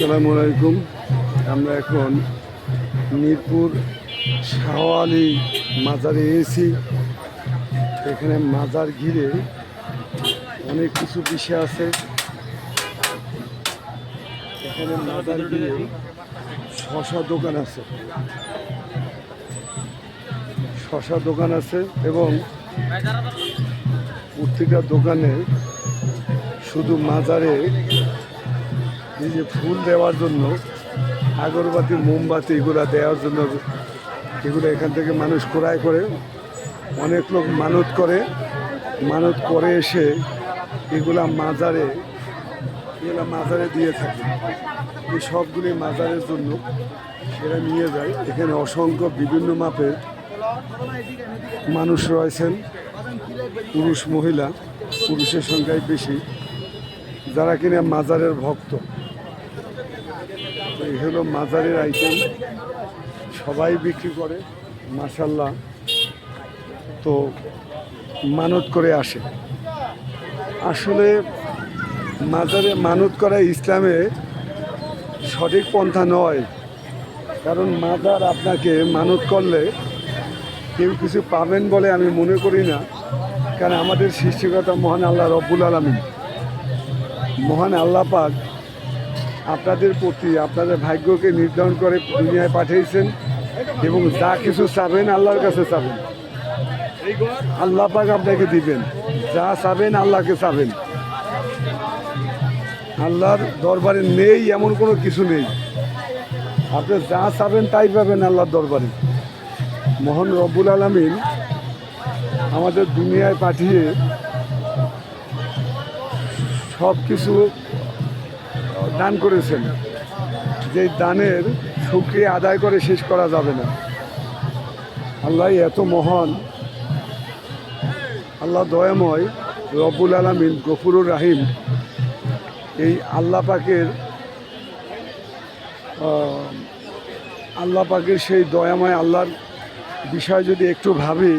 আসসালামু আলাইকুম। আমরা এখন মিরপুর শাহওয়ালি মাজারে এসেছি। এখানে মাজার ঘিরে অনেক কিছু বিষয় আছে। এখানে মাজার ঘিরে শশা দোকান আছে, এবং প্রত্যেকটা দোকানে শুধু মাজারে এই যে ফুল দেওয়ার জন্য, আগরবাতি, মোমবাতি এগুলা দেওয়ার জন্য, এগুলো এখান থেকে মানুষ ক্রয় করে। অনেক লোক মানত করে এসে এগুলা মাজারে দিয়ে থাকে। এই সবগুলি মাজারের জন্য এরা নিয়ে যায়। এখানে অসংখ্য বিভিন্ন মাপের মানুষ রয়েছেন, পুরুষ মহিলা। পুরুষের সংখ্যাই বেশি যারা কিনা মাজারের ভক্ত। এই হলো মাজারের আইটেম, সবাই বিক্রি করে মাশাআল্লাহ। তো মানত করে আসে। আসলে মাজারে মানত করা ইসলামে সঠিক পন্থা নয়, কারণ মাজার আপনাকে মানত করলে কেউ কিছু পাবেন বলে আমি মনে করি না। কারণ আমাদের সৃষ্টিকর্তা মহান আল্লাহ রব্বুল আলামিন, মহান আল্লাহ পাক আপনাদের প্রতি আপনাদের ভাগ্যকে নির্ধারণ করে দুনিয়ায় পাঠিয়েছেন, এবং যা কিছু চাবেন আল্লাহর কাছে চাবেন, আল্লাহ পাক আপনাকে দিবেন। যা চাবেন আল্লাহকে চাবেন। আল্লাহর দরবারে নেই এমন কোনো কিছু নেই। আপনি যা চাবেন তাই পাবেন আল্লাহর দরবারে। মহান রব্বুল আলামিন আমাদের দুনিয়ায় পাঠিয়ে সব কিছু দান করেছেন, যে দানের শুকরিয়া আদায় করে শেষ করা যাবে না। আল্লাহ এত মহান, আল্লাহ দয়াময়, রব্বুল আলামিন গফুরুর রাহিম। এই আল্লাহ পাকের সেই দয়াময় আল্লাহর বিষয় যদি একটু ভাবি,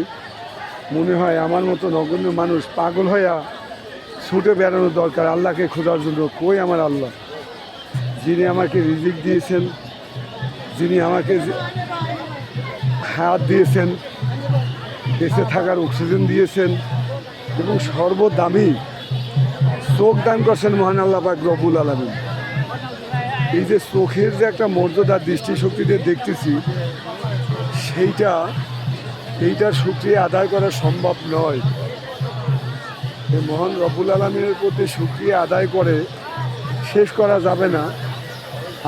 মনে হয় আমার মতো নগণ্য মানুষ পাগল হইয়া ছুটে বেড়ানো দরকার আল্লাহকে খোঁজার জন্য। কই আমার আল্লাহ, যিনি আমাকে রিজিক দিয়েছেন, যিনি আমাকে হায়াত দিয়েছেন, বেঁচে থাকার অক্সিজেন দিয়েছেন, এবং সর্বদামি চোখ দান করছেন মহান আল্লাহ পাক রব্বুল আলামিন। এই যে চোখের যে একটা মর্যাদা দৃষ্টিশক্তিতে দেখতেছি, এইটার শুকরিয়া আদায় করা সম্ভব নয়। এই মহান রব্বুল আলামিনের প্রতি শুকরিয়া আদায় করে শেষ করা যাবে না।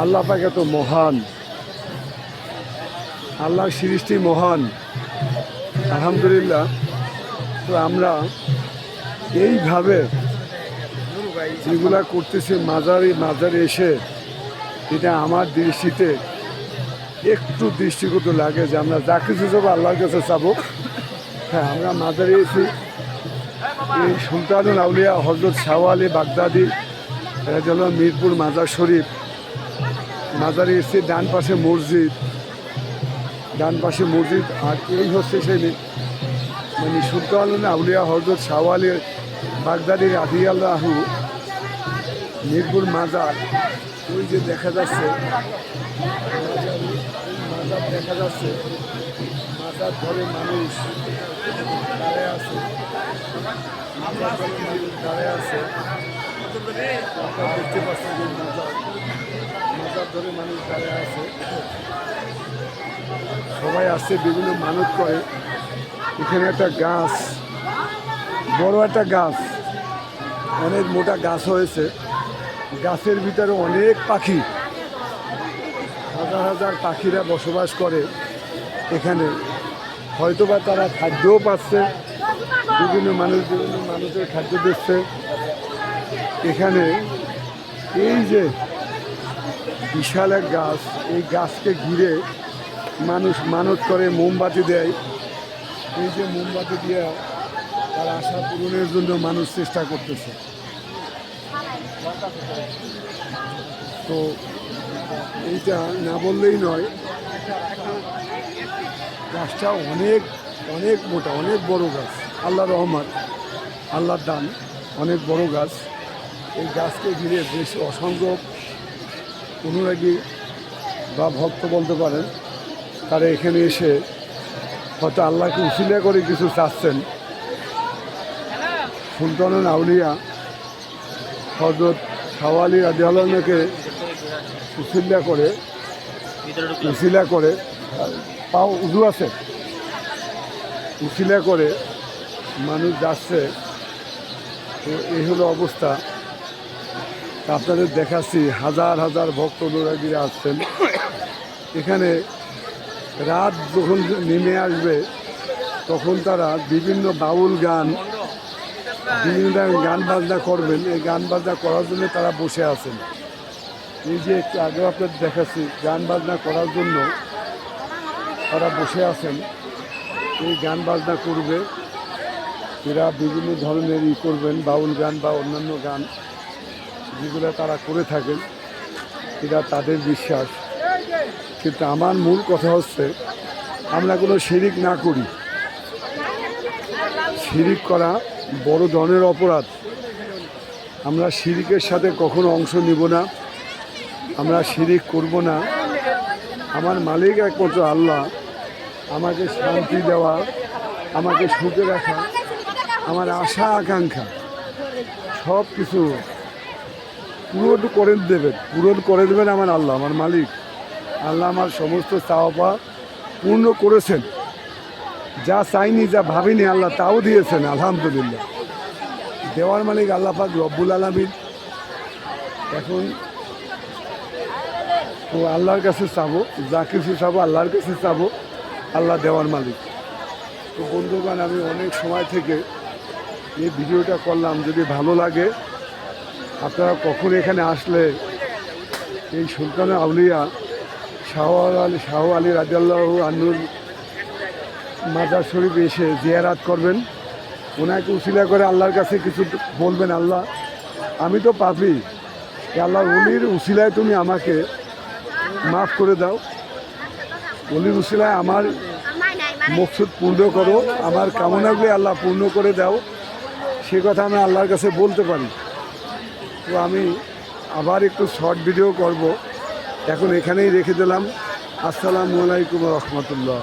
আল্লাহ পাক এত মহান, আল্লাহর সৃষ্টি মহান, আলহামদুলিল্লাহ। তো আমরা এইভাবে যেগুলা করতেছি মাজারে এসে, এটা আমার দৃষ্টিতে একটু দৃষ্টিগত লাগে যে আমরা যা কিছু যাবো আল্লাহর কাছে চাবো। হ্যাঁ, আমরা মাজারে এসেছি। এই সুলতানুল আউলিয়া হযরত শাহওয়ালি বাগদাদি রাদিয়াল্লাহু আনহু মিরপুর মাজার শরীফ মাজারে এসেছি। ডান পাশে মসজিদ, আর এই হচ্ছে সেই মানে সুলতানুল আউলিয়া হযরত শাহওয়ালি বাগদাদি রাদিয়াল্লাহু মিরপুর মাজার। ওই যে দেখা যাচ্ছে মাজার ধরে মানুষ দাঁড়ায় আছে, আপনারা দেখতে পাচ্ছেন যে মাজার ধরে মানুষ দাঁড়ায় আছে। সবাই আসছে, বিভিন্ন মানত করে। এখানে একটা গাছ, বড় একটা গাছ, অনেক মোটা গাছ হয়েছে। গাছের ভিতরে অনেক পাখি, হাজার হাজার পাখিরা বসবাস করে এখানে। হয়তোবা তারা খাদ্যও পাচ্ছে, বিভিন্ন মানুষের খাদ্য দিচ্ছে এখানে। এই যে বিশাল এক গাছ, এই গাছকে ঘিরে মানুষ মানত করে, মোমবাতি দেয়। এই যে মোমবাতি দিয়ে তার আশা পূরণের জন্য মানুষ চেষ্টা করতেছে। তো এইটা না বললেই নয়, গাছটা অনেক অনেক মোটা, অনেক বড় গাছ। আল্লাহর রহমত, আল্লাহর দান, অনেক বড় গাছ। এই গাছকে ঘিরে বেশ অসংখ্য অনুরাগী বা ভক্ত বলতে পারেন, তারা এখানে এসে হয়তো আল্লাহকে উসিলা করে কিছু চাচ্ছেন। সুলতানুল আউলিয়া হযরত শাহ আলী রাদিয়াল্লাহুকে উসিলা করে পাও উজু আছে, উসিলা করে মানুষ যাচ্ছে। তো এই হলো অবস্থা। আপনাদের দেখাচ্ছি হাজার হাজার ভক্ত অনুরাগীরা আসছেন এখানে। রাত যখন নেমে আসবে তখন তারা বিভিন্ন বাউল গান, বিভিন্ন গান বাজনা করবেন। এই গান বাজনা করার জন্য তারা বসে আছেন। এই যে একটু আগে আপনাদের দেখাচ্ছি, গান বাজনা করার জন্য তারা বসে আছেন। এই গান বাজনা করবে, এরা বিভিন্ন ধরনের করবেন, বাউল গান বা অন্যান্য গান যেগুলো তারা করে থাকেন, এটা তাদের বিশ্বাস। কিন্তু আমার মূল কথা হচ্ছে আমরা কোনো শিরিক না করি। শিরিক করা বড় ধরনের অপরাধ। আমরা শিরিকের সাথে কখনো অংশ নিব না, আমরা শিরিক করব না। আমার মালিক একমাত্র আল্লাহ। আমাকে শান্তি দেওয়া, আমাকে সুখে রাখা, আমার আশা আকাঙ্ক্ষা সব কিছু পূরণ করে দেবেন আমার আল্লাহ, আমার মালিক। আল্লাহ আমার সমস্ত চাওয়া পূর্ণ করেছেন। যা চাইনি, যা ভাবিনি, আল্লাহ তাও দিয়েছেন, আলহামদুলিল্লাহ। দেওয়ার মালিক আল্লাহ পাক রব্বুল আলামিন। এখন তো আল্লাহর কাছে চাবো, যা কিছু চাবো আল্লাহর কাছে চাবো, আল্লাহ দেওয়ার মালিক। তো বন্ধুগণ, আমি অনেক সময় থেকে এই ভিডিওটা করলাম। যদি ভালো লাগে, আপনারা কখন এখানে আসলে এই সুলতানুল আউলিয়া শাহ আলী রাদিয়াল্লাহু আনহুর মাজার শরীফ এসে জিয়ারাত করবেন। ওনাকে উসিলা করে আল্লাহর কাছে কিছু বলবেন, আল্লাহ আমি তো পাপী, আল্লাহ ওলির উসিলায় তুমি আমাকে মাফ করে দাও, ওলির উসিলায় আমার মকসুদ পূর্ণ করো, আমার কামনাগুলি আল্লাহ পূর্ণ করে দাও। সে কথা আমি আল্লাহর কাছে বলতে পারি। তো আমি আবার একটু শর্ট ভিডিও করব, এখন এখানেই রেখে দিলাম। আসসালামু আলাইকুম রহমতুল্লাহ।